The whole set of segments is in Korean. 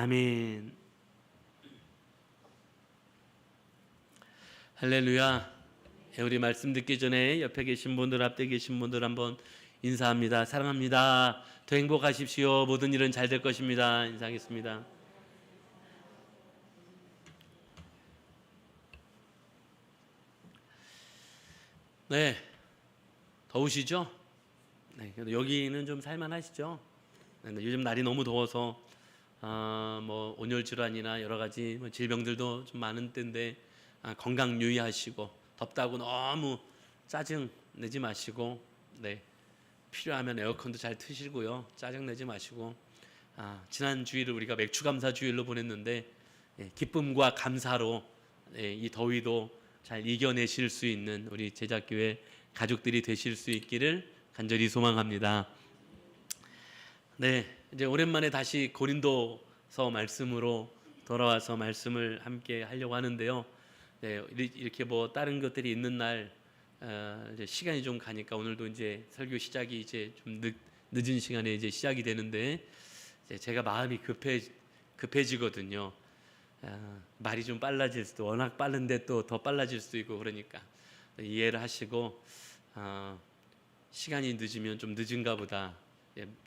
아멘. 할렐루야. 우리 말씀 듣기 전에 옆에 계신 분들, 앞에 계신 분들 한번 인사합니다. 사랑합니다. 더 행복하십시오. 모든 일은 잘 될 것입니다. 인사하겠습니다. 네, 더우시죠? 네, 그래도 여기는 좀 살만하시죠? 네, 요즘 날이 너무 더워서 뭐 온열 질환이나 여러 가지 질병들도 좀 많은 때인데 건강 유의하시고 덥다고 너무 짜증 내지 마시고 네, 필요하면 에어컨도 잘 트시고요. 짜증 내지 마시고 지난 주일을 우리가 맥주 감사 주일로 보냈는데 기쁨과 감사로 이 더위도 잘 이겨내실 수 있는 우리 제작교회 가족들이 되실 수 있기를 간절히 소망합니다. 네, 이제 오랜만에 다시 고린도서 말씀으로 돌아와서 말씀을 함께 하려고 하는데요. 네, 이렇게 뭐 다른 것들이 있는 날 이제 시간이 좀 가니까 오늘도 이제 설교 시작이 이제 좀 늦은 시간에 이제 시작이 되는데 이제 제가 마음이 급해지거든요. 말이 좀 빨라질 수도, 워낙 빠른데 또 더 빨라질 수도 있고 그러니까 이해를 하시고 시간이 늦으면 좀 늦은가 보다.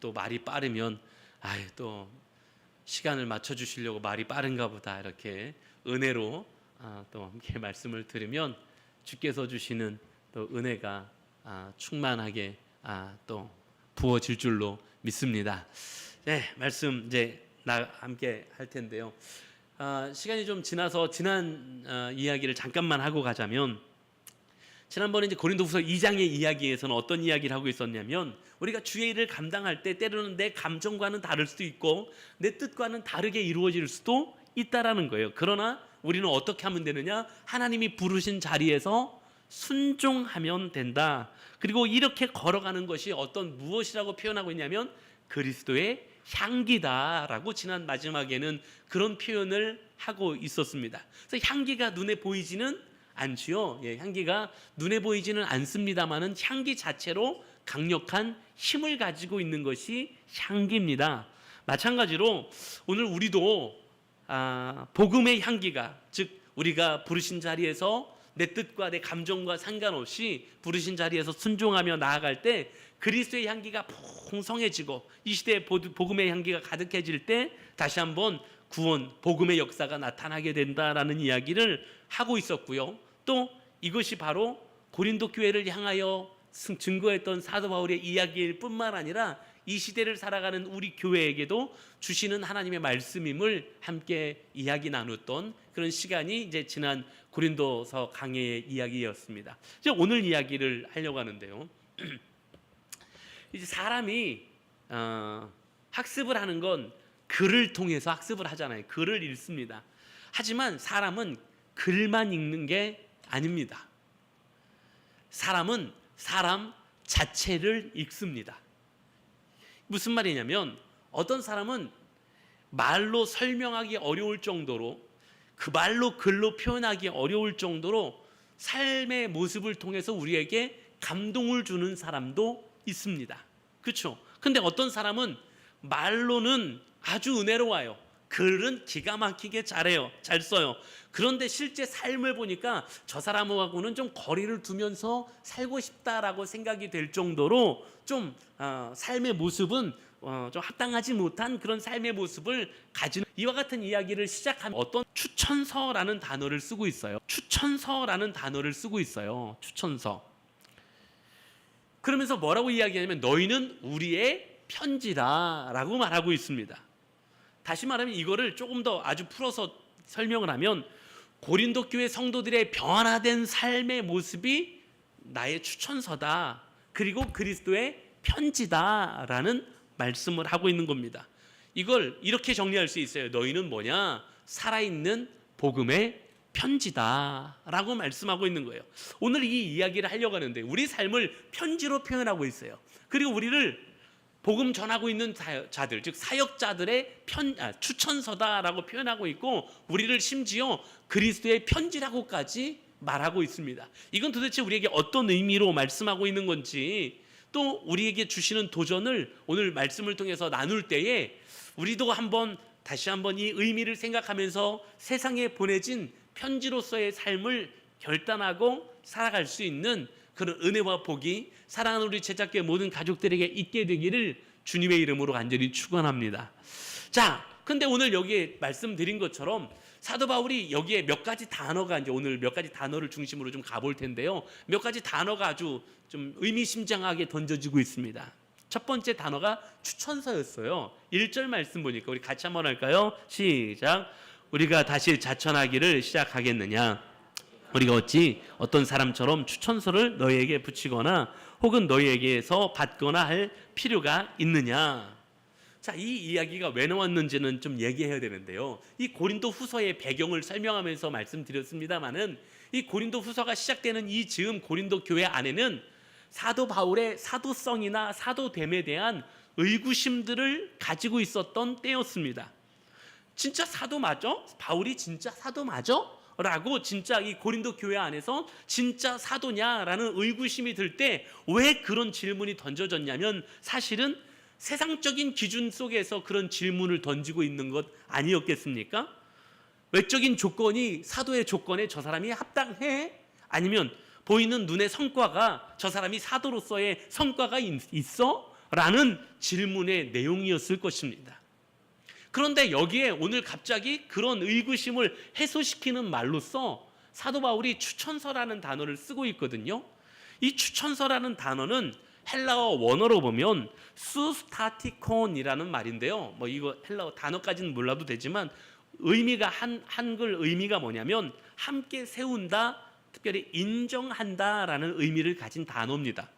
또 말이 빠르면 또 시간을 맞춰 주시려고 말이 빠른가 보다. 이렇게 은혜로 또 함께 말씀을 들으면 주께서 주시는 또 은혜가 충만하게 또 부어질 줄로 믿습니다. 네, 말씀 이제 함께 할 텐데요. 시간이 좀 지나서 지난 이야기를 잠깐만 하고 가자면, 지난번에 이제 고린도후서 2장의 이야기에서는 어떤 이야기를 하고 있었냐면, 우리가 주의 일을 감당할 때 때로는 내 감정과는 다를 수도 있고 내 뜻과는 다르게 이루어질 수도 있다라는 거예요. 그러나 우리는 어떻게 하면 되느냐? 하나님이 부르신 자리에서 순종하면 된다. 그리고 이렇게 걸어가는 것이 무엇이라고 표현하고 있냐면 그리스도의 향기다라고 지난 마지막에는 그런 표현을 하고 있었습니다. 그래서 향기가 눈에 보이지는 않지요. 향기가 눈에 보이지는 않습니다만은 향기 자체로 강력한 힘을 가지고 있는 것이 향기입니다. 마찬가지로 오늘 우리도 복음의 향기가, 즉 우리가 부르신 자리에서 내 뜻과 내 감정과 상관없이 부르신 자리에서 순종하며 나아갈 때 그리스도의 향기가 풍성해지고 이 시대에 복음의 향기가 가득해질 때 다시 한번 구원, 복음의 역사가 나타나게 된다라는 이야기를 하고 있었고요. 또 이것이 바로 고린도 교회를 향하여 증거했던 사도 바울의 이야기일 뿐만 아니라 이 시대를 살아가는 우리 교회에게도 주시는 하나님의 말씀임을 함께 이야기 나눴던 그런 시간이 이제 지난 고린도서 강해의 이야기였습니다. 이제 오늘 이야기를 하려고 하는데요. 이제 사람이 학습을 하는 건 글을 통해서 학습을 하잖아요. 글을 읽습니다. 하지만 사람은 글만 읽는 게 아닙니다. 사람은 사람 자체를 읽습니다. 무슨 말이냐면 어떤 사람은 말로 설명하기 어려울 정도로, 그 말로 글로 표현하기 어려울 정도로 삶의 모습을 통해서 우리에게 감동을 주는 사람도 있습니다. 그렇죠? 근데 어떤 사람은 말로는 아주 은혜로워요. 글은 기가 막히게 잘해요. 잘 써요. 그런데 실제 삶을 보니까 저 사람하고는 좀 거리를 두면서 살고 싶다라고 생각이 될 정도로 좀 삶의 모습은 좀 합당하지 못한 그런 삶의 모습을 가지는, 이와 같은 이야기를 시작하면 어떤 추천서라는 단어를 쓰고 있어요. 추천서라는 단어를 쓰고 있어요. 추천서. 그러면서 뭐라고 이야기하냐면 너희는 우리의 편지다라고 말하고 있습니다. 다시 말하면 이거를 조금 더 아주 풀어서 설명을 하면 고린도 교회 성도들의 변화된 삶의 모습이 나의 추천서다. 그리고 그리스도의 편지다라는 말씀을 하고 있는 겁니다. 이걸 이렇게 정리할 수 있어요. 너희는 뭐냐? 살아있는 복음의 편지다라고 말씀하고 있는 거예요. 오늘 이 이야기를 하려고 하는데 우리 삶을 편지로 표현하고 있어요. 그리고 우리를 복음 전하고 있는 자들, 즉 사역자들의 추천서다라고 표현하고 있고 우리를 심지어 그리스도의 편지라고까지 말하고 있습니다. 이건 도대체 우리에게 어떤 의미로 말씀하고 있는 건지, 또 우리에게 주시는 도전을 오늘 말씀을 통해서 나눌 때에 우리도 한번 다시 한번 이 의미를 생각하면서 세상에 보내진 편지로서의 삶을 결단하고 살아갈 수 있는 그런 은혜와 복이 사랑하는 우리 제작교회 모든 가족들에게 있게 되기를 주님의 이름으로 간절히 축원합니다. 자, 근데 오늘 여기에 말씀드린 것처럼 사도 바울이 여기에 몇 가지 단어가 이제 오늘 몇 가지 단어를 중심으로 좀 가볼 텐데요. 몇 가지 단어가 아주 좀 의미심장하게 던져지고 있습니다. 첫 번째 단어가 추천서였어요. 1절 말씀 보니까 우리 같이 한번 할까요? 시작. 우리가 다시 자천하기를 시작하겠느냐? 우리가 어찌 어떤 사람처럼 추천서를 너희에게 붙이거나 혹은 너희에게서 받거나 할 필요가 있느냐? 자, 이 이야기가 왜 나왔는지는 좀 얘기해야 되는데요. 이 고린도 후서의 배경을 설명하면서 말씀드렸습니다마는 이 고린도 후서가 시작되는 이 즈음 고린도 교회 안에는 사도 바울의 사도성이나 사도됨에 대한 의구심들을 가지고 있었던 때였습니다. 진짜 사도 맞아? 바울이 진짜 사도 맞아? 라고 진짜 이 고린도 교회 안에서 진짜 사도냐라는 의구심이 들 때 왜 그런 질문이 던져졌냐면 사실은 세상적인 기준 속에서 그런 질문을 던지고 있는 것 아니었겠습니까? 외적인 조건이 사도의 조건에 저 사람이 합당해? 아니면 보이는 눈의 성과가 저 사람이 사도로서의 성과가 있어? 라는 질문의 내용이었을 것입니다. 그런데 여기에 오늘 갑자기 그런 의구심을 해소시키는 말로써 사도 바울이 추천서라는 단어를 쓰고 있거든요. 이 추천서라는 단어는 헬라어 원어로 보면 수스타티콘이라는 말인데요. 뭐 이거 헬라어 단어까지는 몰라도 되지만 의미가 한글 의미가 뭐냐면 함께 세운다, 특별히 인정한다라는 의미를 가진 단어입니다.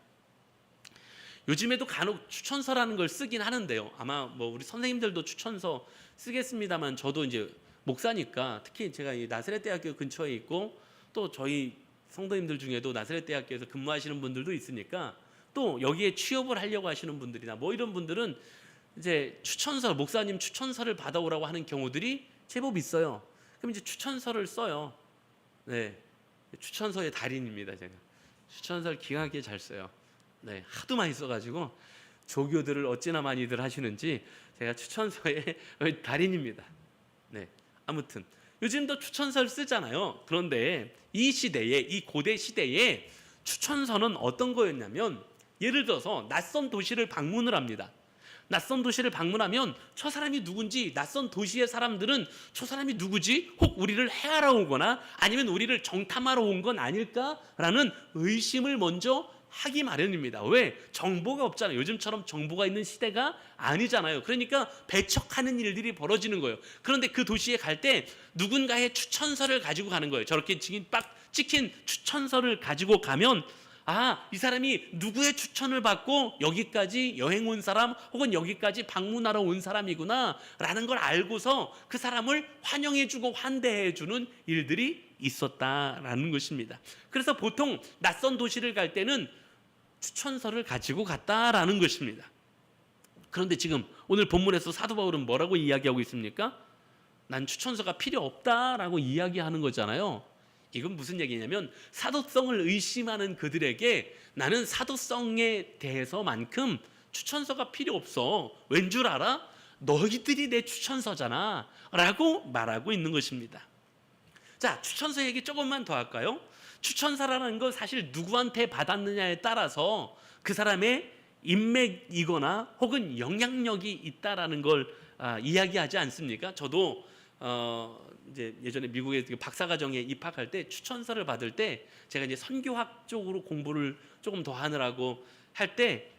요즘에도 간혹 추천서라는 걸 쓰긴 하는데요. 아마 뭐 우리 선생님들도 추천서 쓰겠습니다만 저도 이제 목사니까 특히 제가 이 나사렛 대학교 근처에 있고 또 저희 성도님들 중에도 나사렛 대학교에서 근무하시는 분들도 있으니까 또 여기에 취업을 하려고 하시는 분들이나 뭐 이런 분들은 이제 추천서, 목사님 추천서를 받아오라고 하는 경우들이 제법 있어요. 그럼 이제 추천서를 써요. 네, 추천서의 달인입니다. 제가 추천서를 기가 막히게 잘 써요. 네, 하도 많이 써가지고 조교들을 어찌나 많이들 하시는지 제가 추천서의 달인입니다. 네, 아무튼 요즘도 추천서를 쓰잖아요. 그런데 이 시대에, 이 고대 시대에 추천서는 어떤 거였냐면 예를 들어서 낯선 도시를 방문을 합니다. 낯선 도시를 방문하면 저 사람이 누군지 낯선 도시의 사람들은 저 사람이 누구지? 혹 우리를 해하러 오거나 아니면 우리를 정탐하러 온 건 아닐까라는 의심을 먼저 하기 마련입니다. 왜? 정보가 없잖아요. 요즘처럼 정보가 있는 시대가 아니잖아요. 그러니까 배척하는 일들이 벌어지는 거예요. 그런데 그 도시에 갈 때 누군가의 추천서를 가지고 가는 거예요. 저렇게 빡 찍힌 추천서를 가지고 가면 아, 이 사람이 누구의 추천을 받고 여기까지 여행 온 사람 혹은 여기까지 방문하러 온 사람이구나 라는 걸 알고서 그 사람을 환영해주고 환대해주는 일들이 있었다라는 것입니다. 그래서 보통 낯선 도시를 갈 때는 추천서를 가지고 갔다라는 것입니다. 그런데 지금 오늘 본문에서 사도 바울은 뭐라고 이야기하고 있습니까? 난 추천서가 필요 없다라고 이야기하는 거잖아요. 이건 무슨 얘기냐면 사도성을 의심하는 그들에게 나는 사도성에 대해서만큼 추천서가 필요 없어. 왠 줄 알아? 너희들이 내 추천서잖아 라고 말하고 있는 것입니다. 자, 추천서 얘기 조금만 더 할까요? 추천서라는 건 사실 누구한테 받았느냐에 따라서 그 사람의 인맥이거나 혹은 영향력이 있다라는 걸 이야기하지 않습니까? 저도 이제 예전에 미국에 박사과정에 입학할 때 추천서를 받을 때 제가 이제 선교학 쪽으로 공부를 조금 더 하느라고 할 때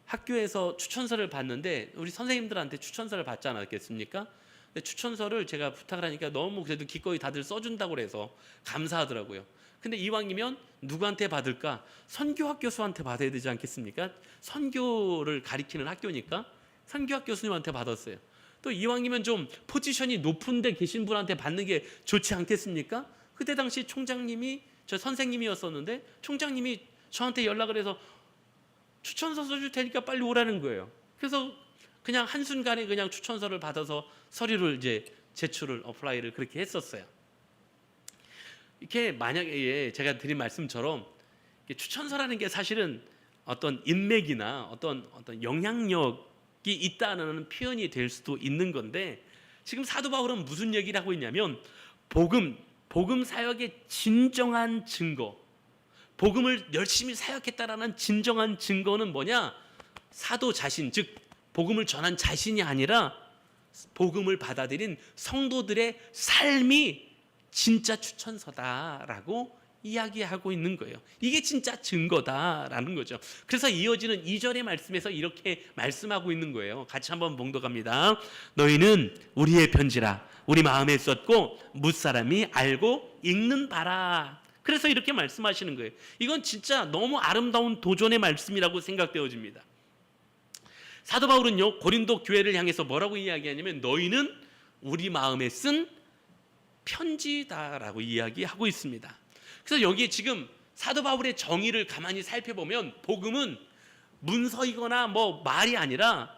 학교에서 추천서를 받는데 우리 선생님들한테 추천서를 받지 않았겠습니까? 근데 추천서를 제가 부탁을 하니까 너무 그래도 기꺼이 다들 써준다고 그래서 감사하더라고요. 근데 이왕이면 누구한테 받을까? 선교학 교수한테 받아야 되지 않겠습니까? 선교를 가리키는 학교니까 선교학 교수님한테 받았어요. 또 이왕이면 좀 포지션이 높은 데 계신 분한테 받는 게 좋지 않겠습니까? 그때 당시 총장님이 저 선생님이었었는데 총장님이 저한테 연락을 해서 추천서 써줄 테니까 빨리 오라는 거예요. 그래서 그냥 한순간에 그냥 추천서를 받아서 서류를 이제 제출을 어플라이를 그렇게 했었어요. 이렇게 만약에 제가 드린 말씀처럼 추천서라는 게 사실은 어떤 인맥이나 어떤 영향력이 있다는 표현이 될 수도 있는 건데 지금 사도 바울은 무슨 얘기를 하고 있냐면 복음 사역의 진정한 증거, 복음을 열심히 사역했다라는 진정한 증거는 뭐냐? 사도 자신, 즉 복음을 전한 자신이 아니라 복음을 받아들인 성도들의 삶이 진짜 추천서다라고 이야기하고 있는 거예요. 이게 진짜 증거다라는 거죠. 그래서 이어지는 2절의 말씀에서 이렇게 말씀하고 있는 거예요. 같이 한번 봉독합니다. 너희는 우리의 편지라 우리 마음에 썼고 뭇사람이 알고 읽는 바라. 그래서 이렇게 말씀하시는 거예요. 이건 진짜 너무 아름다운 도전의 말씀이라고 생각되어집니다. 사도 바울은요, 고린도 교회를 향해서 뭐라고 이야기하냐면 너희는 우리 마음에 쓴 편지다라고 이야기하고 있습니다. 그래서 여기에 지금 사도 바울의 정의를 가만히 살펴보면 복음은 문서이거나 뭐 말이 아니라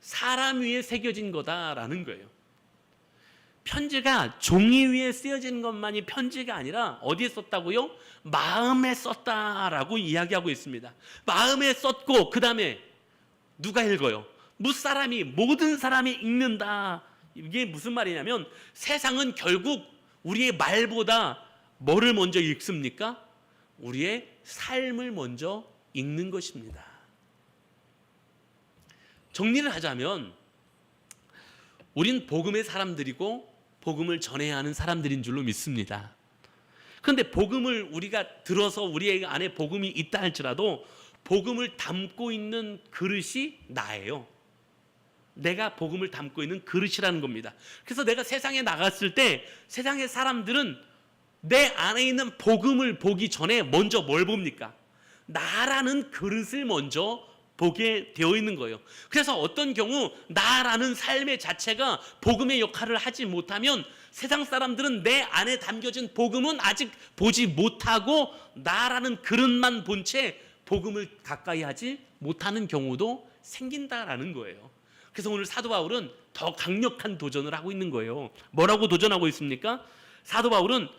사람 위에 새겨진 거다라는 거예요. 편지가 종이 위에 쓰여진 것만이 편지가 아니라 어디에 썼다고요? 마음에 썼다라고 이야기하고 있습니다. 마음에 썼고 그 다음에 누가 읽어요? 무사람이, 모든 사람이 읽는다. 이게 무슨 말이냐면 세상은 결국 우리의 말보다 뭐를 먼저 읽습니까? 우리의 삶을 먼저 읽는 것입니다. 정리를 하자면 우린 복음의 사람들이고 복음을 전해야 하는 사람들인 줄로 믿습니다. 그런데 복음을 우리가 들어서 우리 안에 복음이 있다 할지라도 복음을 담고 있는 그릇이 나예요. 내가 복음을 담고 있는 그릇이라는 겁니다. 그래서 내가 세상에 나갔을 때 세상의 사람들은 내 안에 있는 복음을 보기 전에 먼저 뭘 봅니까? 나라는 그릇을 먼저 보게 되어 있는 거예요. 그래서 어떤 경우 나라는 삶의 자체가 복음의 역할을 하지 못하면 세상 사람들은 내 안에 담겨진 복음은 아직 보지 못하고 나라는 그릇만 본 채 복음을 가까이 하지 못하는 경우도 생긴다라는 거예요. 그래서 오늘 사도 바울은 더 강력한 도전을 하고 있는 거예요. 뭐라고 도전하고 있습니까? 사도 바울은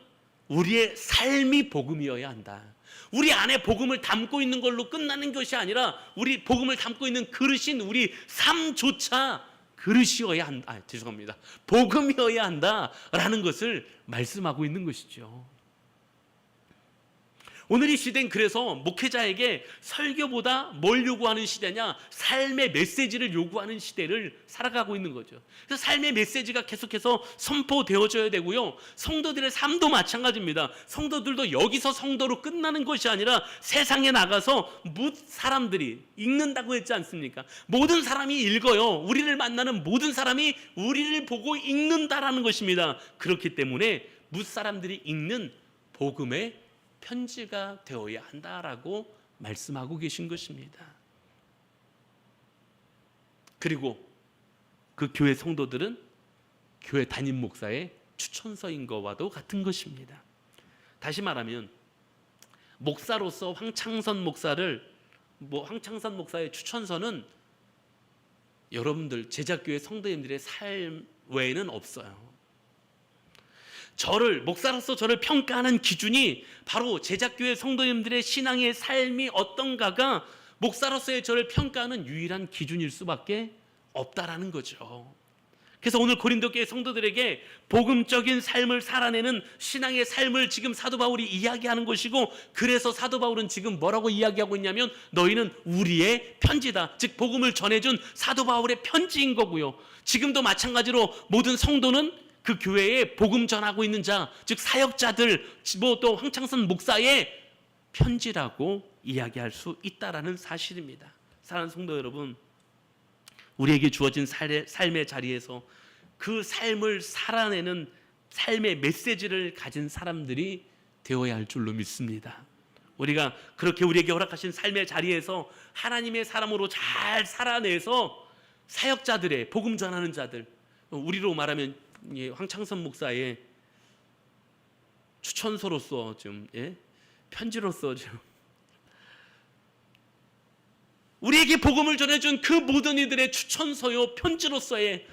우리의 삶이 복음이어야 한다. 우리 안에 복음을 담고 있는 걸로 끝나는 것이 아니라 우리 복음을 담고 있는 그릇인 우리 삶조차 그릇이어야 한다. 죄송합니다. 복음이어야 한다라는 것을 말씀하고 있는 것이죠. 오늘 이 시대는 그래서 목회자에게 설교보다 뭘 요구하는 시대냐? 삶의 메시지를 요구하는 시대를 살아가고 있는 거죠. 그래서 삶의 메시지가 계속해서 선포되어져야 되고요. 성도들의 삶도 마찬가지입니다. 성도들도 여기서 성도로 끝나는 것이 아니라 세상에 나가서 사람들이 읽는다고 했지 않습니까? 모든 사람이 읽어요. 우리를 만나는 모든 사람이 우리를 보고 읽는다라는 것입니다. 그렇기 때문에 사람들이 읽는 복음의 편지가 되어야 한다라고 말씀하고 계신 것입니다. 그리고 그 교회 성도들은 교회 담임 목사의 추천서인 것과도 같은 것입니다. 다시 말하면 목사로서 황창선 목사의 추천서는 여러분들 제자교회 성도님들의 삶 외에는 없어요. 목사로서 저를 평가하는 기준이 바로 제자교회 성도님들의 신앙의 삶이 어떤가가 목사로서의 저를 평가하는 유일한 기준일 수밖에 없다라는 거죠. 그래서 오늘 고린도 교회 성도들에게 복음적인 삶을 살아내는 신앙의 삶을 지금 사도 바울이 이야기하는 것이고, 그래서 사도 바울은 지금 뭐라고 이야기하고 있냐면 너희는 우리의 편지다. 즉 복음을 전해준 사도 바울의 편지인 거고요. 지금도 마찬가지로 모든 성도는 그 교회에 복음 전하고 있는 자, 즉 사역자들, 또 황창선 목사의 편지라고 이야기할 수 있다라는 사실입니다. 사랑하는 성도 여러분, 우리에게 주어진 삶의 자리에서 그 삶을 살아내는 삶의 메시지를 가진 사람들이 되어야 할 줄로 믿습니다. 우리가 그렇게 우리에게 허락하신 삶의 자리에서 하나님의 사람으로 잘 살아내서 사역자들의 복음 전하는 자들, 우리로 말하면 황창선 목사의 추천서로서 편지로서 우리에게 복음을 전해준 그 모든 이들의 추천서요 편지로서의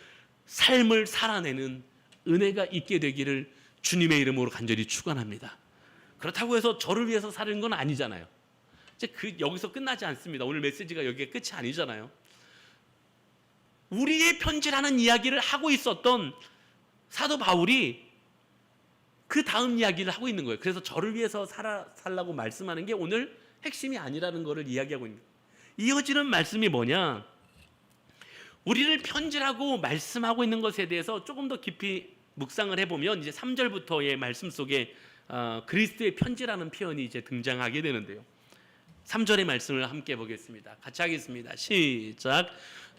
삶을 살아내는 은혜가 있게 되기를 주님의 이름으로 간절히 축원합니다. 그렇다고 해서 저를 위해서 사는 건 아니잖아요. 여기서 끝나지 않습니다. 오늘 메시지가 여기가 끝이 아니잖아요. 우리의 편지라는 이야기를 하고 있었던 사도 바울이 그 다음 이야기를 하고 있는 거예요. 그래서 저를 위해서 살라고 말씀하는 게 오늘 핵심이 아니라는 것을 이야기하고 있는 거예요. 이어지는 말씀이 뭐냐? 우리를 편지라고 말씀하고 있는 것에 대해서 조금 더 깊이 묵상을 해보면 이제 3절부터의 말씀 속에 그리스도의 편지라는 표현이 이제 등장하게 되는데요. 3절의 말씀을 함께 보겠습니다. 같이 하겠습니다. 시작.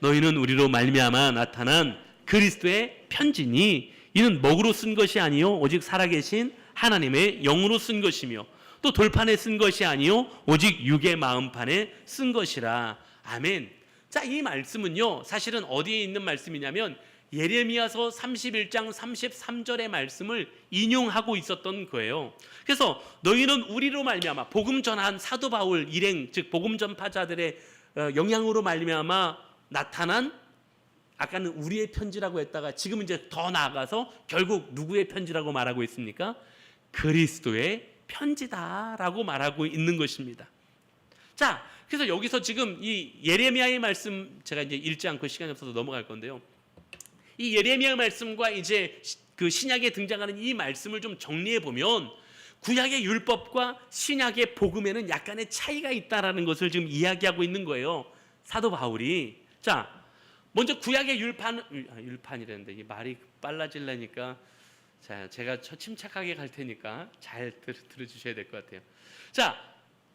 너희는 우리로 말미암아 나타난 그리스도의 편지니 이는 먹으로 쓴 것이 아니요 오직 살아계신 하나님의 영으로 쓴 것이며 또 돌판에 쓴 것이 아니요 오직 육의 마음판에 쓴 것이라. 아멘. 자, 이 말씀은요 사실은 어디에 있는 말씀이냐면 예레미야서 31장 33절의 말씀을 인용하고 있었던 거예요. 그래서 너희는 우리로 말미암아 복음 전한 사도 바울 일행 즉 복음 전파자들의 영향으로 말미암아 나타난, 아까는 우리의 편지라고 했다가 지금은 이제 더 나아가서 결국 누구의 편지라고 말하고 있습니까? 그리스도의 편지다라고 말하고 있는 것입니다. 자, 그래서 여기서 지금 이 예레미야의 말씀 제가 이제 읽지 않고 시간이 없어서 넘어갈 건데요. 이 예레미야 말씀과 이제 그 신약에 등장하는 이 말씀을 좀 정리해 보면 구약의 율법과 신약의 복음에는 약간의 차이가 있다라는 것을 지금 이야기하고 있는 거예요. 사도 바울이. 자, 먼저 구약의 율판이라는데 이 말이 빨라지려니까 자, 제가 침착하게 갈 테니까 잘 들어주셔야 될 것 같아요. 자,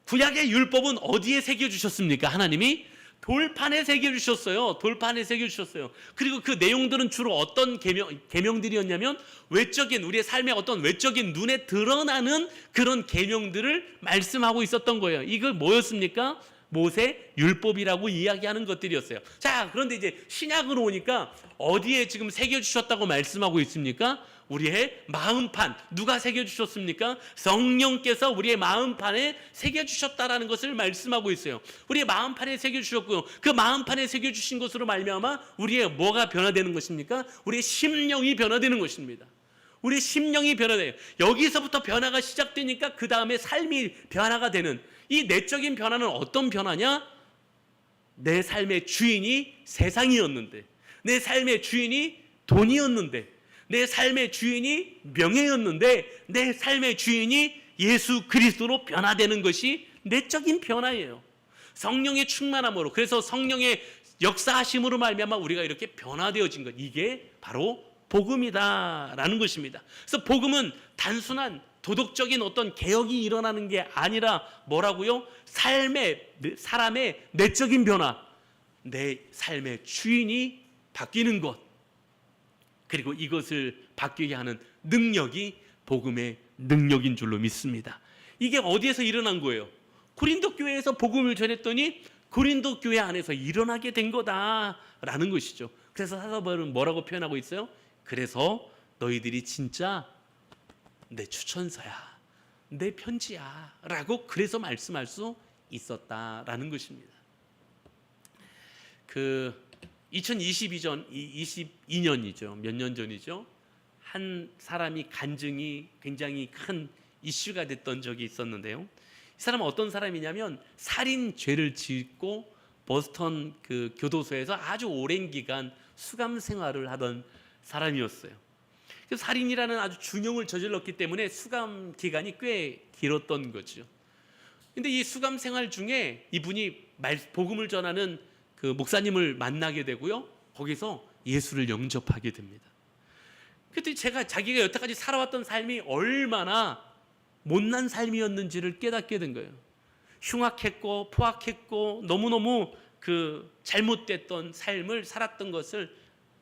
구약의 율법은 어디에 새겨주셨습니까? 하나님이 돌판에 새겨주셨어요. 돌판에 새겨주셨어요. 그리고 그 내용들은 주로 어떤 계명들이었냐면 외적인 우리의 삶의 어떤 외적인 눈에 드러나는 그런 계명들을 말씀하고 있었던 거예요. 이거 뭐였습니까? 모세 율법이라고 이야기하는 것들이었어요. 자, 그런데 이제 신약으로 오니까 어디에 지금 새겨주셨다고 말씀하고 있습니까? 우리의 마음판. 누가 새겨주셨습니까? 성령께서 우리의 마음판에 새겨주셨다라는 것을 말씀하고 있어요. 우리의 마음판에 새겨주셨고요. 그 마음판에 새겨주신 것으로 말미암아 우리의 뭐가 변화되는 것입니까? 우리의 심령이 변화되는 것입니다. 우리의 심령이 변화돼요. 여기서부터 변화가 시작되니까 그 다음에 삶이 변화가 되는, 이 내적인 변화는 어떤 변화냐? 내 삶의 주인이 세상이었는데, 내 삶의 주인이 돈이었는데, 내 삶의 주인이 명예였는데 내 삶의 주인이 예수 그리스도로 변화되는 것이 내적인 변화예요. 성령의 충만함으로, 그래서 성령의 역사하심으로 말미암아 우리가 이렇게 변화되어진 것, 이게 바로 복음이다라는 것입니다. 그래서 복음은 단순한 도덕적인 어떤 개혁이 일어나는 게 아니라 뭐라고요? 사람의 내적인 변화, 내 삶의 주인이 바뀌는 것, 그리고 이것을 바뀌게 하는 능력이 복음의 능력인 줄로 믿습니다. 이게 어디에서 일어난 거예요? 고린도 교회에서 복음을 전했더니 고린도 교회 안에서 일어나게 된 거다라는 것이죠. 그래서 사도 바울은 뭐라고 표현하고 있어요? 그래서 너희들이 진짜 내 추천서야, 내 편지야 라고 그래서 말씀할 수 있었다라는 것입니다. 2022년이죠. 몇 년 전이죠. 한 사람이 간증이 굉장히 큰 이슈가 됐던 적이 있었는데요. 이 사람은 어떤 사람이냐면 살인 죄를 짓고 보스턴 그 교도소에서 아주 오랜 기간 수감 생활을 하던 사람이었어요. 그래서 살인이라는 아주 중형을 저질렀기 때문에 수감 기간이 꽤 길었던 거죠. 근데 이 수감 생활 중에 이분이 복음을 전하는 그 목사님을 만나게 되고요. 거기서 예수를 영접하게 됩니다. 그때 자기가 여태까지 살아왔던 삶이 얼마나 못난 삶이었는지를 깨닫게 된 거예요. 흉악했고 포악했고 너무너무 그 잘못됐던 삶을 살았던 것을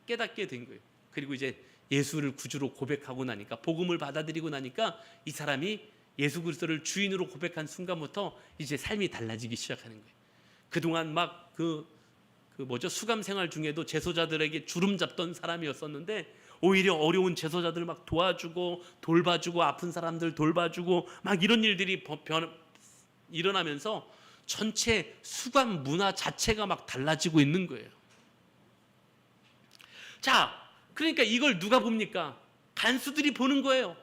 깨닫게 된 거예요. 그리고 이제 예수를 구주로 고백하고 나니까, 복음을 받아들이고 나니까 이 사람이 예수 그리스도를 주인으로 고백한 순간부터 이제 삶이 달라지기 시작하는 거예요. 그동안 막 수감 생활 중에도 제소자들에게 주름 잡던 사람이었었는데 오히려 어려운 제소자들 막 도와주고 돌봐주고 아픈 사람들 돌봐주고 막 이런 일들이 일어나면서 전체 수감 문화 자체가 막 달라지고 있는 거예요. 자, 그러니까 이걸 누가 봅니까? 간수들이 보는 거예요.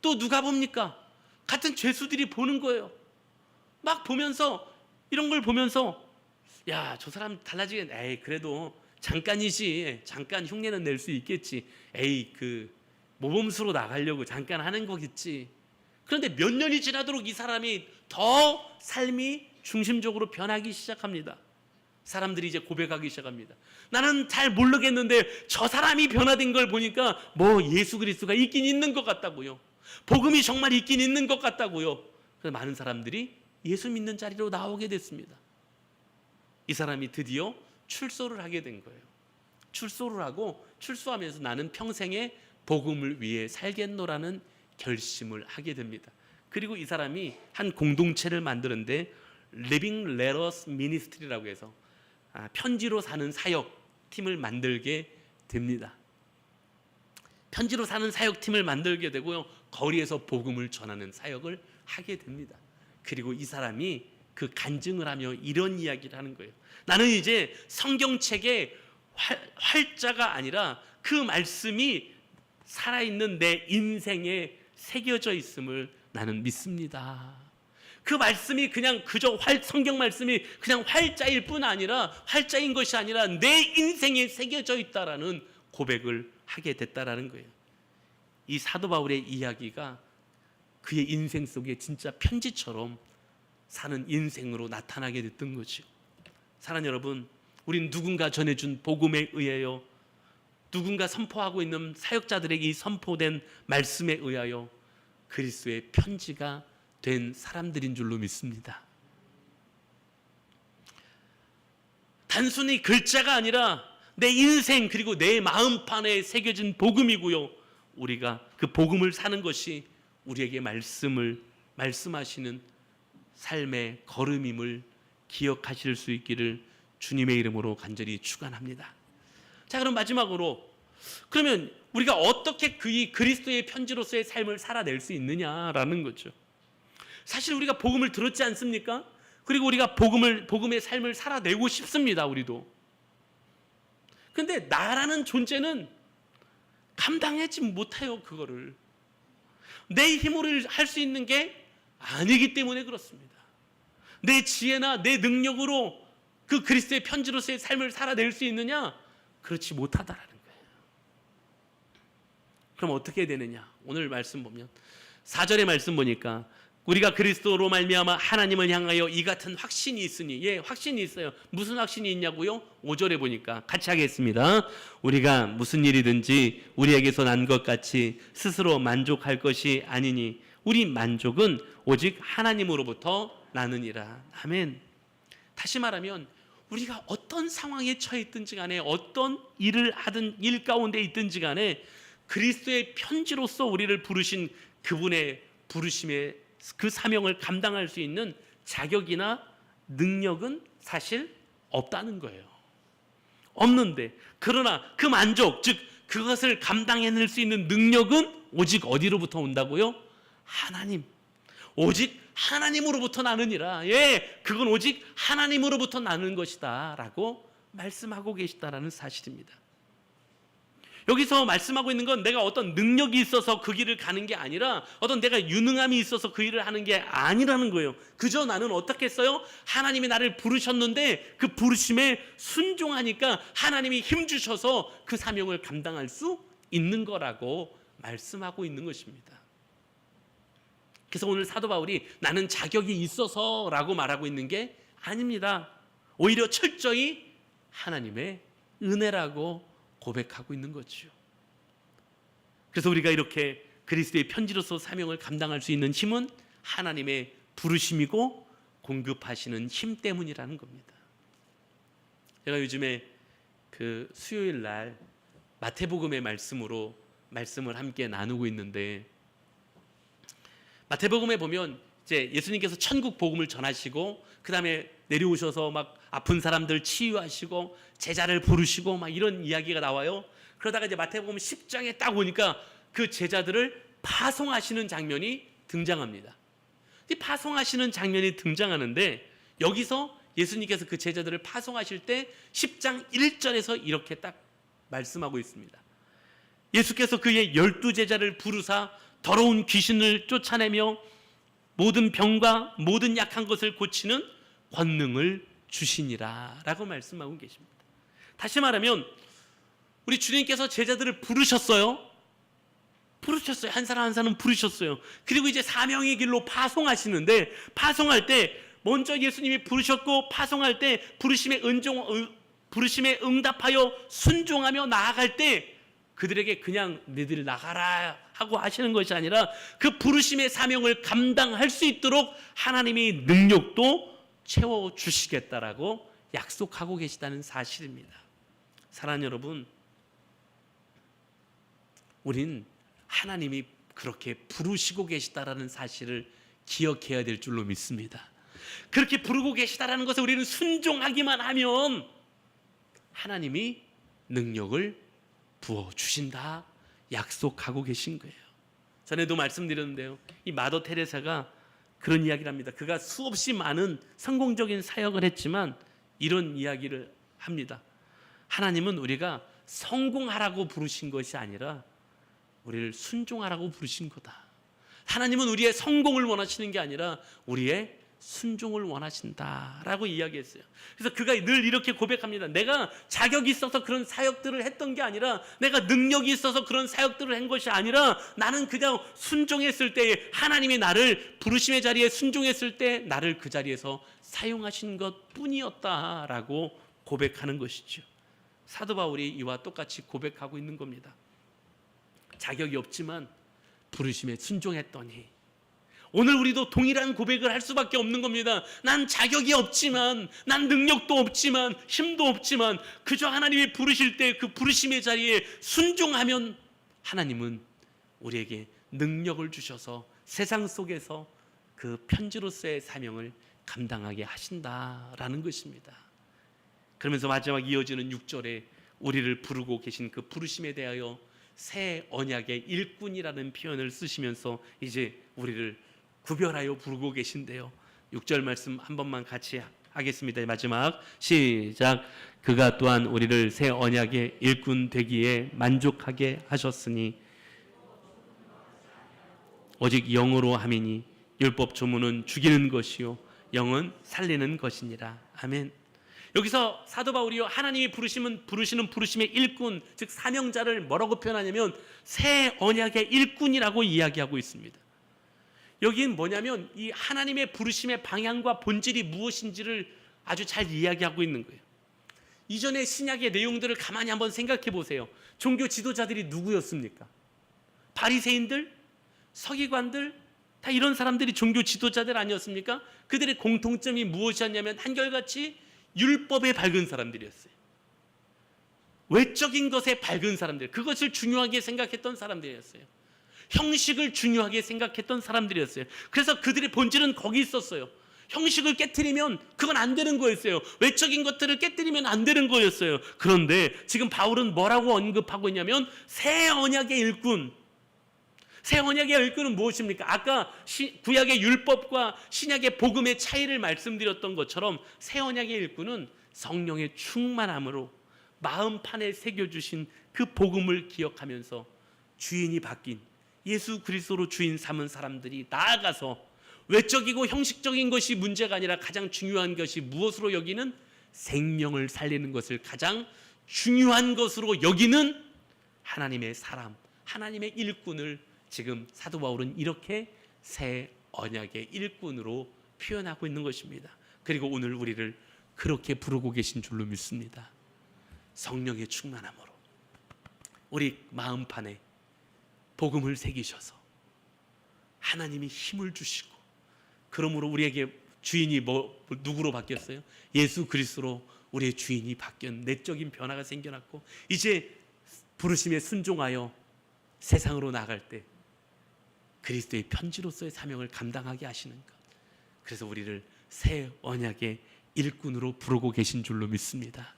또 누가 봅니까? 같은 죄수들이 보는 거예요. 막 보면서, 이런 걸 보면서 야, 저 사람 달라지겠네. 에이, 그래도 잠깐이지. 잠깐 흉내는 낼 수 있겠지. 에이, 그 모범수로 나가려고 잠깐 하는 거겠지. 그런데 몇 년이 지나도록 이 사람이 더 삶이 중심적으로 변하기 시작합니다. 사람들이 이제 고백하기 시작합니다. 나는 잘 모르겠는데 저 사람이 변화된 걸 보니까 뭐 예수 그리스도가 있긴 있는 것 같다고요. 복음이 정말 있긴 있는 것 같다고요. 그래서 많은 사람들이 예수 믿는 자리로 나오게 됐습니다. 이 사람이 드디어 출소를 하게 된 거예요. 출소를 하고 출소하면서 나는 평생에 복음을 위해 살겠노라는 결심을 하게 됩니다. 그리고 이 사람이 한 공동체를 만드는데 Living Letters Ministry라고 해서 편지로 사는 사역 팀을 만들게 됩니다. 편지로 사는 사역 팀을 만들게 되고요. 거리에서 복음을 전하는 사역을 하게 됩니다. 그리고 이 사람이 그 간증을 하며 이런 이야기를 하는 거예요. 나는 이제 성경책의 활자가 아니라 그 말씀이 살아있는 내 인생에 새겨져 있음을 나는 믿습니다. 그 말씀이 그냥 그저 성경 말씀이 그냥 활자일 뿐 아니라 활자인 것이 아니라 내 인생에 새겨져 있다라는 고백을 하게 됐다라는 거예요. 이 사도 바울의 이야기가 그의 인생 속에 진짜 편지처럼 사는 인생으로 나타나게 됐던 거죠. 사랑하는 여러분, 우린 누군가 전해준 복음에 의하여, 누군가 선포하고 있는 사역자들에게 이 선포된 말씀에 의하여 그리스도의 편지가 된 사람들인 줄로 믿습니다. 단순히 글자가 아니라 내 인생 그리고 내 마음판에 새겨진 복음이고요. 우리가 그 복음을 사는 것이 우리에게 말씀하시는 삶의 걸음임을 기억하실 수 있기를 주님의 이름으로 간절히 축원합니다. 자, 그럼 마지막으로, 그러면 우리가 어떻게 이 그리스도의 편지로서의 삶을 살아낼 수 있느냐라는 거죠. 사실 우리가 복음을 들었지 않습니까? 그리고 우리가 복음의 삶을 살아내고 싶습니다. 우리도. 그런데 나라는 존재는 감당하지 못해요. 그거를 내 힘으로 할 수 있는 게 아니기 때문에 그렇습니다. 내 지혜나 내 능력으로 그 그리스도의 편지로서의 삶을 살아낼 수 있느냐? 그렇지 못하다라는 거예요. 그럼 어떻게 되느냐? 오늘 말씀 보면 4절의 말씀 보니까 우리가 그리스도로 말미암아 하나님을 향하여 이 같은 확신이 있으니, 예, 확신이 있어요. 무슨 확신이 있냐고요? 5절에 보니까 같이 하겠습니다. 우리가 무슨 일이든지 우리에게서 난 것 같이 스스로 만족할 것이 아니니 우리 만족은 오직 하나님으로부터 나느니라. 아멘. 다시 말하면 우리가 어떤 상황에 처해 있든지 간에 어떤 일을 하든 일 가운데 있든지 간에 그리스도의 편지로서 우리를 부르신 그분의 부르심의 그 사명을 감당할 수 있는 자격이나 능력은 사실 없다는 거예요. 없는데, 그러나 그 만족, 즉 그것을 감당해낼 수 있는 능력은 오직 어디로부터 온다고요? 하나님. 오직 하나님으로부터 나느니라. 예, 그건 오직 하나님으로부터 나는 것이다 라고 말씀하고 계시다라는 사실입니다. 여기서 말씀하고 있는 건 내가 어떤 능력이 있어서 그 길을 가는 게 아니라 어떤 내가 유능함이 있어서 그 일을 하는 게 아니라는 거예요. 그저 나는 어떻게 했어요? 하나님이 나를 부르셨는데 그 부르심에 순종하니까 하나님이 힘 주셔서 그 사명을 감당할 수 있는 거라고 말씀하고 있는 것입니다. 그래서 오늘 사도 바울이 나는 자격이 있어서 라고 말하고 있는 게 아닙니다. 오히려 철저히 하나님의 은혜라고 고백하고 있는 거죠. 그래서 우리가 이렇게 그리스도의 편지로서 사명을 감당할 수 있는 힘은 하나님의 부르심이고 공급하시는 힘 때문이라는 겁니다. 제가 요즘에 그 수요일 날 마태복음의 말씀으로 말씀을 함께 나누고 있는데, 마태복음에 보면 이제 예수님께서 천국 복음을 전하시고 그 다음에 내려오셔서 막 아픈 사람들 치유하시고 제자를 부르시고 막 이런 이야기가 나와요. 그러다가 이제 마태복음 10장에 딱 오니까 그 제자들을 파송하시는 장면이 등장합니다. 이 파송하시는 장면이 등장하는데 여기서 예수님께서 그 제자들을 파송하실 때 10장 1절에서 이렇게 딱 말씀하고 있습니다. 예수께서 그의 12제자를 부르사 더러운 귀신을 쫓아내며 모든 병과 모든 약한 것을 고치는 권능을 주시니라 라고 말씀하고 계십니다. 다시 말하면 우리 주님께서 제자들을 부르셨어요. 한 사람 한 사람 부르셨어요. 그리고 이제 사명의 길로 파송하시는데, 파송할 때 먼저 예수님이 부르셨고, 파송할 때 부르심에 응답하여 순종하며 나아갈 때 그들에게 그냥 너희들 나가라 하고 하시는 것이 아니라 그 부르심의 사명을 감당할 수 있도록 하나님이 능력도 채워주시겠다라고 약속하고 계시다는 사실입니다. 사랑하는 여러분, 우린 하나님이 그렇게 부르시고 계시다라는 사실을 기억해야 될 줄로 믿습니다. 그렇게 부르고 계시다라는 것을 우리는 순종하기만 하면 하나님이 능력을 부어주신다 약속하고 계신 거예요. 전에도 말씀드렸는데요, 이 마더 테레사가 그런 이야기를 합니다. 그가 수없이 많은 성공적인 사역을 했지만 이런 이야기를 합니다. 하나님은 우리가 성공하라고 부르신 것이 아니라 우리를 순종하라고 부르신 거다. 하나님은 우리의 성공을 원하시는 게 아니라 우리의 순종을 원하신다라고 이야기했어요. 그래서 그가 늘 이렇게 고백합니다. 내가 자격이 있어서 그런 사역들을 했던 게 아니라, 내가 능력이 있어서 그런 사역들을 한 것이 아니라, 나는 그냥 순종했을 때, 하나님이 나를 부르심의 자리에 순종했을 때 나를 그 자리에서 사용하신 것 뿐이었다라고 고백하는 것이죠. 사도 바울이 이와 똑같이 고백하고 있는 겁니다. 자격이 없지만 부르심에 순종했더니, 오늘 우리도 동일한 고백을 할 수밖에 없는 겁니다. 난 자격이 없지만, 난 능력도 없지만, 힘도 없지만 그저 하나님이 부르실 때 그 부르심의 자리에 순종하면 하나님은 우리에게 능력을 주셔서 세상 속에서 그 편지로서의 사명을 감당하게 하신다라는 것입니다. 그러면서 마지막 이어지는 6절에 우리를 부르고 계신 그 부르심에 대하여 새 언약의 일꾼이라는 표현을 쓰시면서 이제 우리를 구별하여 부르고 계신데요. 6절 말씀 한 번만 같이 하겠습니다. 마지막 시작. 그가 또한 우리를 새 언약의 일꾼 되기에 만족하게 하셨으니 오직 영으로 함이니 율법 조문은 죽이는 것이요 영은 살리는 것이니라. 아멘. 여기서 사도 바울이요, 하나님이 부르시는 부르심의 일꾼, 즉 사명자를 뭐라고 표현하냐면 새 언약의 일꾼이라고 이야기하고 있습니다. 여기는 뭐냐면 이 하나님의 부르심의 방향과 본질이 무엇인지를 아주 잘 이야기하고 있는 거예요. 이전의 신약의 내용들을 가만히 한번 생각해 보세요. 종교 지도자들이 누구였습니까? 바리새인들, 서기관들, 다 이런 사람들이 종교 지도자들 아니었습니까? 그들의 공통점이 무엇이었냐면 한결같이 율법에 밝은 사람들이었어요. 외적인 것에 밝은 사람들, 그것을 중요하게 생각했던 사람들이었어요. 형식을 중요하게 생각했던 사람들이었어요. 그래서 그들의 본질은 거기 있었어요. 형식을 깨트리면 그건 안 되는 거였어요. 외적인 것들을 깨트리면 안 되는 거였어요. 그런데 지금 바울은 뭐라고 언급하고 있냐면 새 언약의 일꾼. 새 언약의 일꾼은 무엇입니까? 아까 구약의 율법과 신약의 복음의 차이를 말씀드렸던 것처럼 새 언약의 일꾼은 성령의 충만함으로 마음판에 새겨주신 그 복음을 기억하면서 주인이 바뀐 예수 그리스도로 주인 삼은 사람들이 나아가서 외적이고 형식적인 것이 문제가 아니라 가장 중요한 것이 무엇으로 여기는 생명을 살리는 것을 가장 중요한 것으로 여기는 하나님의 사람, 하나님의 일꾼을 지금 사도 바울은 이렇게 새 언약의 일꾼으로 표현하고 있는 것입니다. 그리고 오늘 우리를 그렇게 부르고 계신 줄로 믿습니다. 성령의 충만함으로 우리 마음판에 복음을 새기셔서 하나님이 힘을 주시고, 그러므로 우리에게 주인이 누구로 바뀌었어요? 예수 그리스도로 우리의 주인이 바뀐 내적인 변화가 생겨났고, 이제 부르심에 순종하여 세상으로 나갈 때 그리스도의 편지로서의 사명을 감당하게 하시는 것. 그래서 우리를 새 언약의 일꾼으로 부르고 계신 줄로 믿습니다.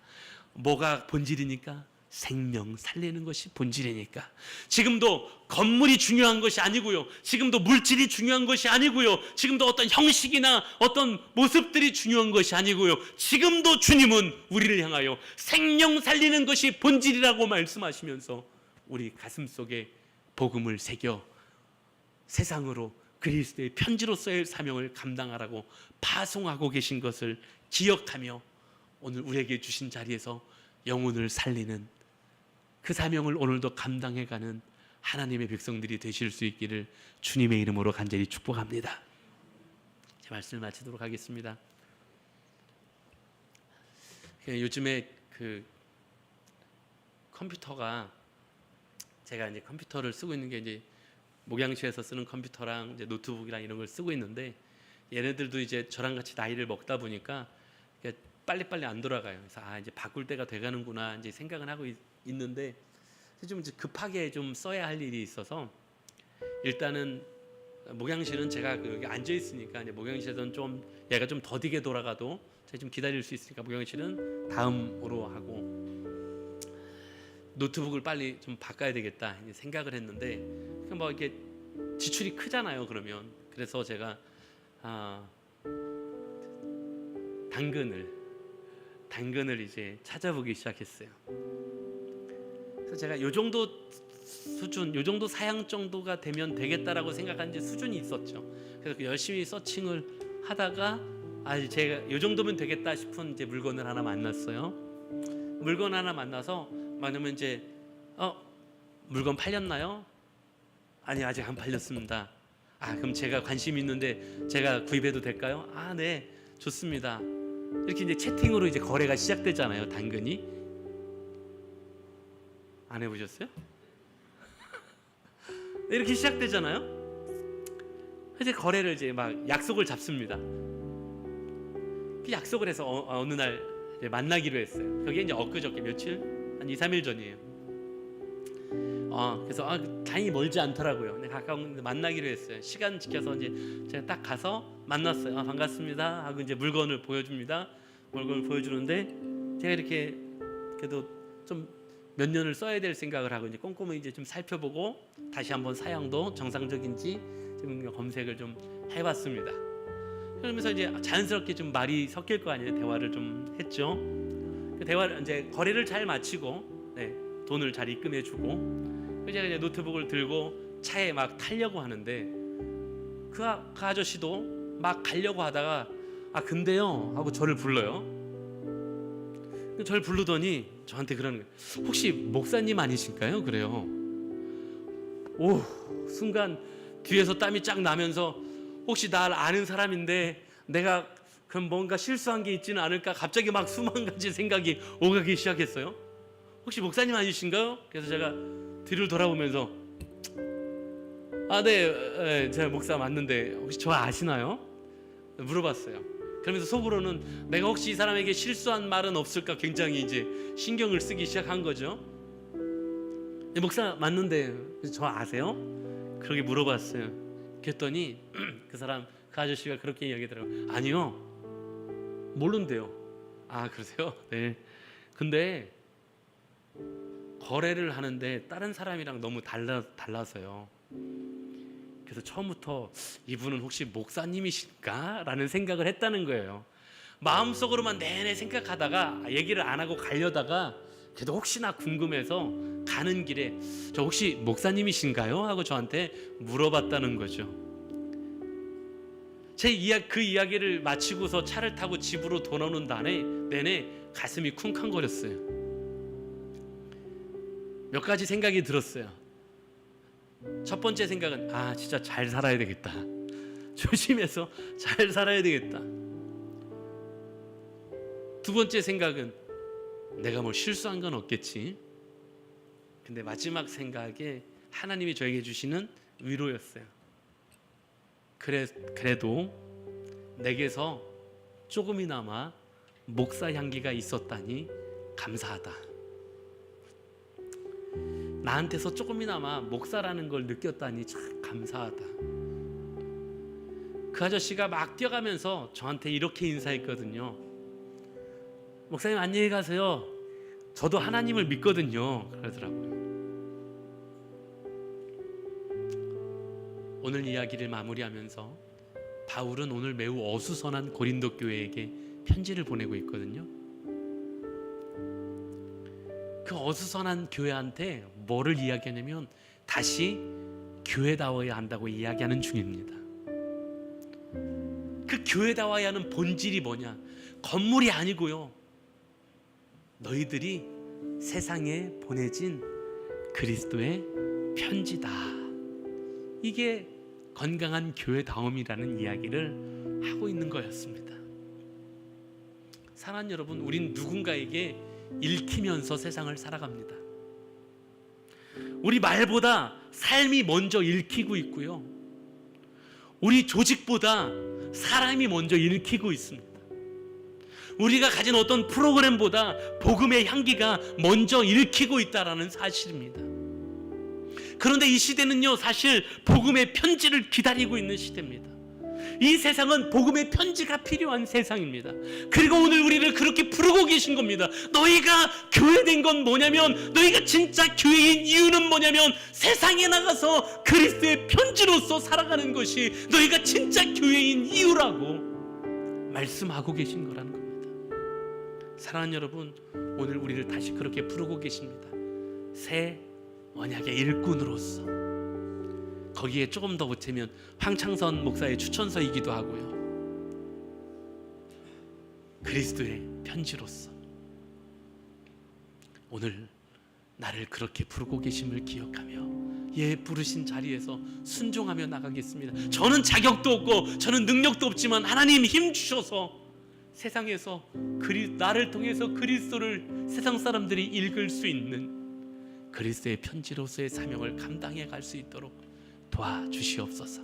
뭐가 본질이니까? 생명 살리는 것이 본질이니까. 지금도 건물이 중요한 것이 아니고요, 지금도 물질이 중요한 것이 아니고요, 지금도 어떤 형식이나 어떤 모습들이 중요한 것이 아니고요, 지금도 주님은 우리를 향하여 생명 살리는 것이 본질이라고 말씀하시면서 우리 가슴 속에 복음을 새겨 세상으로 그리스도의 편지로서의 사명을 감당하라고 파송하고 계신 것을 기억하며 오늘 우리에게 주신 자리에서 영혼을 살리는 그 사명을 오늘도 감당해가는 하나님의 백성들이 되실 수 있기를 주님의 이름으로 간절히 축복합니다. 제 말씀을 마치도록 하겠습니다. 요즘에 그 컴퓨터가, 제가 이제 컴퓨터를 쓰고 있는 게 이제 목양실에서 쓰는 컴퓨터랑 이제 노트북이랑 이런 걸 쓰고 있는데, 얘네들도 이제 저랑 같이 나이를 먹다 보니까 빨리빨리 안 돌아가요. 그래서 이제 바꿀 때가 돼가는구나 이제 생각은 하고 있는데, 좀 이제 급하게 좀 써야 할 일이 있어서, 일단은 목양실은 제가 여기 앉아 있으니까 이제 목양실에서는 좀 얘가 좀 더디게 돌아가도 제가 좀 기다릴 수 있으니까 목양실은 다음으로 하고, 노트북을 빨리 좀 바꿔야 되겠다 이제 생각을 했는데, 뭐 이렇게 지출이 크잖아요. 그러면 그래서 제가 당근을 이제 찾아보기 시작했어요. 그래서 제가 요 정도 수준, 요 정도 사양 정도가 되면 되겠다라고 생각한 이제 수준이 있었죠. 그래서 열심히 서칭을 하다가 제가 요 정도면 되겠다 싶은 이제 물건을 하나 만났어요. 물건 하나 만나서, 만약에 이제 물건 팔렸나요? 아니, 아직 안 팔렸습니다. 그럼 제가 관심 있는데 제가 구입해도 될까요? 네, 좋습니다. 이렇게 이제 채팅으로 이제 거래가 시작되잖아요. 당근이. 안 해보셨어요? 이렇게 시작되잖아요. 이제 거래를 이제 막 약속을 잡습니다. 그 약속을 해서 어느 날 이제 만나기로 했어요. 그게 이제 엊그저께 며칠, 한 2, 3일 전이에요. 그래서 다행히 멀지 않더라고요. 근데 가까운 데 만나기로 했어요. 시간 지켜서 이제 제가 딱 가서 만났어요. 반갑습니다 하고 이제 물건을 보여줍니다. 물건을 보여주는데, 제가 이렇게 그래도 좀 몇 년을 써야 될 생각을 하고 이제 꼼꼼히 이제 좀 살펴보고 다시 한번 사양도 정상적인지 좀 검색을 좀 해봤습니다. 그러면서 이제 자연스럽게 좀 말이 섞일 거 아니에요. 대화를 좀 했죠. 그 대화를 이제 거래를 잘 마치고, 돈을 잘 입금해주고, 제가 이제 노트북을 들고 차에 막 타려고 하는데, 그 아저씨도 막 가려고 하다가 근데요 하고 저를 불러요. 저를 부르더니 저한테 그러는 거예요. 혹시 목사님 아니신가요? 그래요. 순간 뒤에서 땀이 쫙 나면서, 혹시 날 아는 사람인데 내가 그럼 뭔가 실수한 게 있지는 않을까, 갑자기 막 수만 가지 생각이 오가기 시작했어요. 혹시 목사님 아니신가요? 그래서 제가 뒤를 돌아보면서 네, 제가 목사 맞는데 혹시 저 아시나요? 물어봤어요. 그러면서 속으로는 내가 혹시 이 사람에게 실수한 말은 없을까 굉장히 이제 신경을 쓰기 시작한 거죠. 목사 맞는데 저 아세요? 그렇게 물어봤어요. 그랬더니 그 아저씨가 그렇게 이야기하더라고요. 아니요, 모른대요. 그러세요? 네. 근데 거래를 하는데 다른 사람이랑 너무 달라서요. 그래서 처음부터 이분은 혹시 목사님이실까? 라는 생각을 했다는 거예요. 마음속으로만 내내 생각하다가 얘기를 안 하고 가려다가, 그래도 혹시나 궁금해서 가는 길에 저 혹시 목사님이신가요? 하고 저한테 물어봤다는 거죠. 그 이야기를 마치고서 차를 타고 집으로 돌아오는 내내 가슴이 쿵쾅거렸어요. 몇 가지 생각이 들었어요. 첫 번째 생각은 진짜 잘 살아야 되겠다. 조심해서 잘 살아야 되겠다. 두 번째 생각은 내가 뭘 실수한 건 없겠지. 근데 마지막 생각에 하나님이 저에게 주시는 위로였어요. 그래도 내게서 조금이나마 목사 향기가 있었다니 감사하다. 나한테서 조금이나마 목사라는 걸 느꼈다니 참 감사하다. 그 아저씨가 막 뛰어가면서 저한테 이렇게 인사했거든요. 목사님 안녕히 가세요. 저도 하나님을 믿거든요. 그러더라고요. 오늘 이야기를 마무리하면서 바울은 오늘 매우 어수선한 고린도 교회에게 편지를 보내고 있거든요. 그 어수선한 교회한테 뭐를 이야기하냐면 다시 교회다워야 한다고 이야기하는 중입니다. 그 교회다워야 하는 본질이 뭐냐? 건물이 아니고요. 너희들이 세상에 보내진 그리스도의 편지다. 이게 건강한 교회다움이라는 이야기를 하고 있는 거였습니다. 사랑하는 여러분, 우린 누군가에게 읽히면서 세상을 살아갑니다. 우리 말보다 삶이 먼저 읽히고 있고요, 우리 조직보다 사람이 먼저 읽히고 있습니다. 우리가 가진 어떤 프로그램보다 복음의 향기가 먼저 읽히고 있다는 사실입니다. 그런데 이 시대는요, 사실 복음의 편지를 기다리고 있는 시대입니다. 이 세상은 복음의 편지가 필요한 세상입니다. 그리고 오늘 우리를 그렇게 부르고 계신 겁니다. 너희가 교회된 건 뭐냐면, 너희가 진짜 교회인 이유는 뭐냐면, 세상에 나가서 그리스도의 편지로서 살아가는 것이 너희가 진짜 교회인 이유라고 말씀하고 계신 거라는 겁니다. 사랑하는 여러분, 오늘 우리를 다시 그렇게 부르고 계십니다. 새 언약의 일꾼으로서. 거기에 조금 더 보태면 황창선 목사의 추천서이기도 하고요, 그리스도의 편지로서 오늘 나를 그렇게 부르고 계심을 기억하며 부르신 자리에서 순종하며 나가겠습니다. 저는 자격도 없고 저는 능력도 없지만 하나님 힘 주셔서 세상에서 나를 통해서 그리스도를 세상 사람들이 읽을 수 있는 그리스도의 편지로서의 사명을 감당해 갈 수 있도록 도와주시옵소서.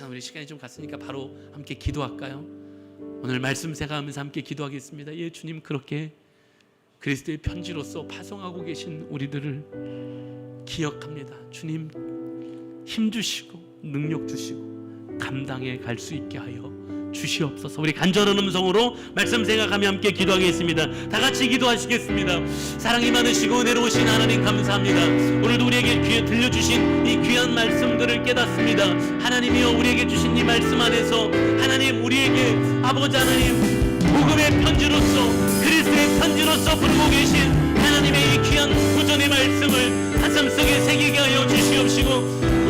우리 시간이 좀 갔으니까 바로 함께 기도할까요? 오늘 말씀 생각하면서 함께 기도하겠습니다. 주님, 그렇게 그리스도의 편지로서 파송하고 계신 우리들을 기억합니다. 주님, 힘 주시고 능력 주시고 감당해 갈 수 있게 하여 주시옵소서. 우리 간절한 음성으로 말씀 생각하며 함께 기도하겠습니다. 다 같이 기도하시겠습니다. 사랑이 많으시고 은혜로우신 하나님, 감사합니다. 오늘도 우리에게 귀에 들려주신 이 귀한 말씀들을 깨닫습니다. 하나님이여, 우리에게 주신 이 말씀 안에서 하나님, 우리에게 아버지 하나님, 복음의 편지로서 그리스도의 편지로서 부르고 계신 하나님의 이 귀한 구전의 말씀을 가슴속에 새기게 하여 주시옵시고,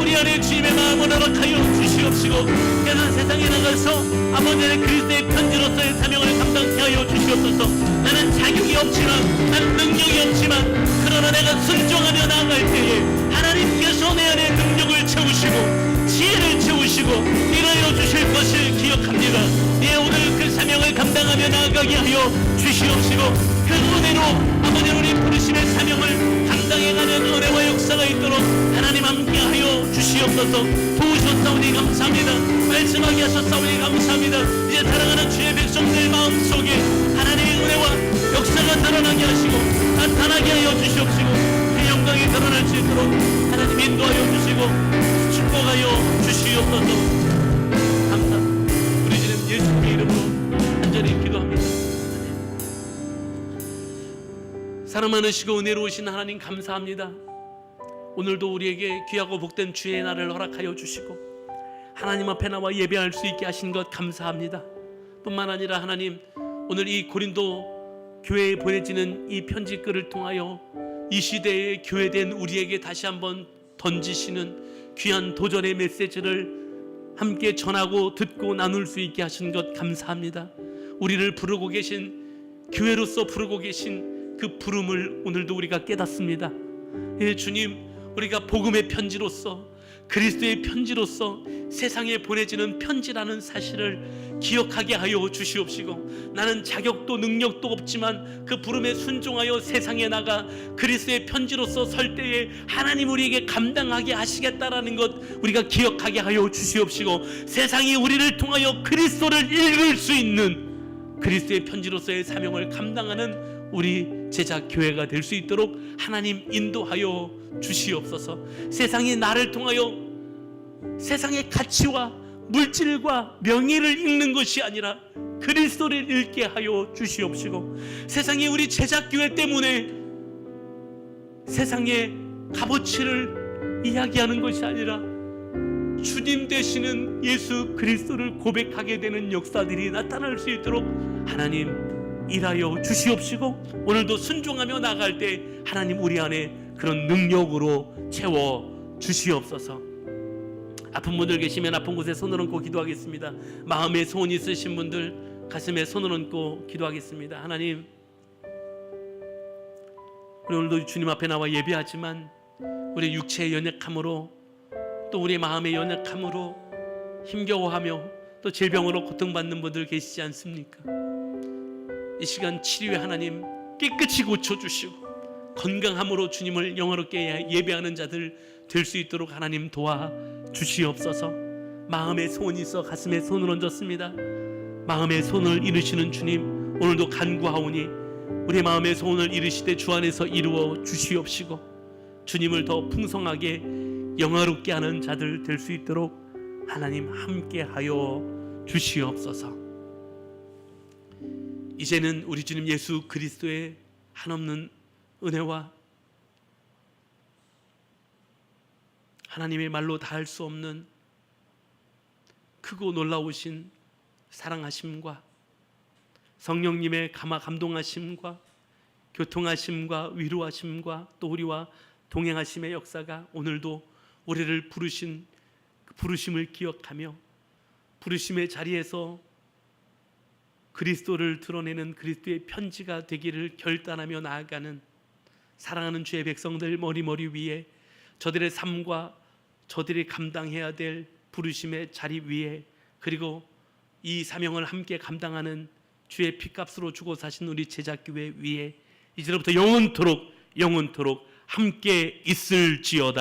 우리 안에 주님의 마음을 허락하여 주시옵시고, 그래서 세상에 나가서 아버지의 그리스도의 편지로서의 사명을 감당케 하여 주시옵소서. 나는 자격이 없지만, 나는 능력이 없지만, 그러나 내가 순종하며 나아갈 때에 하나님께서 내 안에 능력을 채우시고 지혜를 채우시고 일하여 주실 것을 기억합니다. 오늘 그 사명을 감당하며 나아가게 하여 주시옵시고, 그 은혜로 아버지 우리 부르심의 사명을 감당해가는 은혜와 역사가 있도록 하나님 함께하여 주시옵소서. 도우셨사오니 감사합니다. 말씀하게 하셨사오니 감사합니다. 이제 사랑하는 주의 백성들 마음속에 하나님의 은혜와 역사가 드러나게 하시고 나타나게 하여 주시옵시고, 그 영광이 드러날 수 있도록 하나님 인도하여 주시고 축복하여 주시옵소서. 감사합니다. 우리 주님 예수님의 이름으로 간절히 기도합니다. 사랑 많으시고 은혜로우신 하나님, 감사합니다. 오늘도 우리에게 귀하고 복된 주의 날을 허락하여 주시고 하나님 앞에 나와 예배할 수 있게 하신 것 감사합니다. 뿐만 아니라 하나님, 오늘 이 고린도 교회에 보내지는 이 편지글을 통하여 이 시대에 교회된 우리에게 다시 한번 던지시는 귀한 도전의 메시지를 함께 전하고 듣고 나눌 수 있게 하신 것 감사합니다. 우리를 부르고 계신, 교회로서 부르고 계신 그 부름을 오늘도 우리가 깨닫습니다. 주님, 우리가 복음의 편지로서 그리스도의 편지로서 세상에 보내지는 편지라는 사실을 기억하게 하여 주시옵시고, 나는 자격도 능력도 없지만 그 부름에 순종하여 세상에 나가 그리스도의 편지로서 설 때에 하나님 우리에게 감당하게 하시겠다라는 것 우리가 기억하게 하여 주시옵시고, 세상이 우리를 통하여 그리스도를 읽을 수 있는 그리스도의 편지로서의 사명을 감당하는 우리 제자 교회가 될 수 있도록 하나님 인도하여 주시옵소서. 세상이 나를 통하여 세상의 가치와 물질과 명예를 읽는 것이 아니라 그리스도를 읽게 하여 주시옵시고, 세상이 우리 제자 교회 때문에 세상의 값어치를 이야기하는 것이 아니라 주님 되시는 예수 그리스도를 고백하게 되는 역사들이 나타날 수 있도록 하나님 일하여 주시옵시고, 오늘도 순종하며 나갈 때 하나님 우리 안에 그런 능력으로 채워 주시옵소서. 아픈 분들 계시면 아픈 곳에 손을 얹고 기도하겠습니다. 마음에 소원이 있으신 분들 가슴에 손을 얹고 기도하겠습니다. 하나님, 우리 오늘도 주님 앞에 나와 예배하지만 우리 육체의 연약함으로 또 우리 마음의 연약함으로 힘겨워하며 또 질병으로 고통받는 분들 계시지 않습니까? 이 시간 치료의 하나님 깨끗이 고쳐주시고 건강함으로 주님을 영화롭게 예배하는 자들 될 수 있도록 하나님 도와주시옵소서. 마음에 소원이 있어 가슴에 손을 얹었습니다. 마음에 손을 이루시는 주님, 오늘도 간구하오니 우리 마음의 소원을 이루시되 주 안에서 이루어 주시옵시고 주님을 더 풍성하게 영화롭게 하는 자들 될 수 있도록 하나님 함께하여 주시옵소서. 이제는 우리 주님 예수 그리스도의 한없는 은혜와 하나님의 말로 다할 수 없는 크고 놀라우신 사랑하심과 성령님의 감동하심과 교통하심과 위로하심과 또 우리와 동행하심의 역사가 오늘도 우리를 부르신 그 부르심을 기억하며 부르심의 자리에서 그리스도를 드러내는 그리스도의 편지가 되기를 결단하며 나아가는 사랑하는 주의 백성들 머리 위에 저들의 삶과 저들이 감당해야 될 부르심의 자리 위에 그리고 이 사명을 함께 감당하는 주의 피값으로 주고 사신 우리 제자교회 위에 이제로부터 영원토록 함께 있을지어다.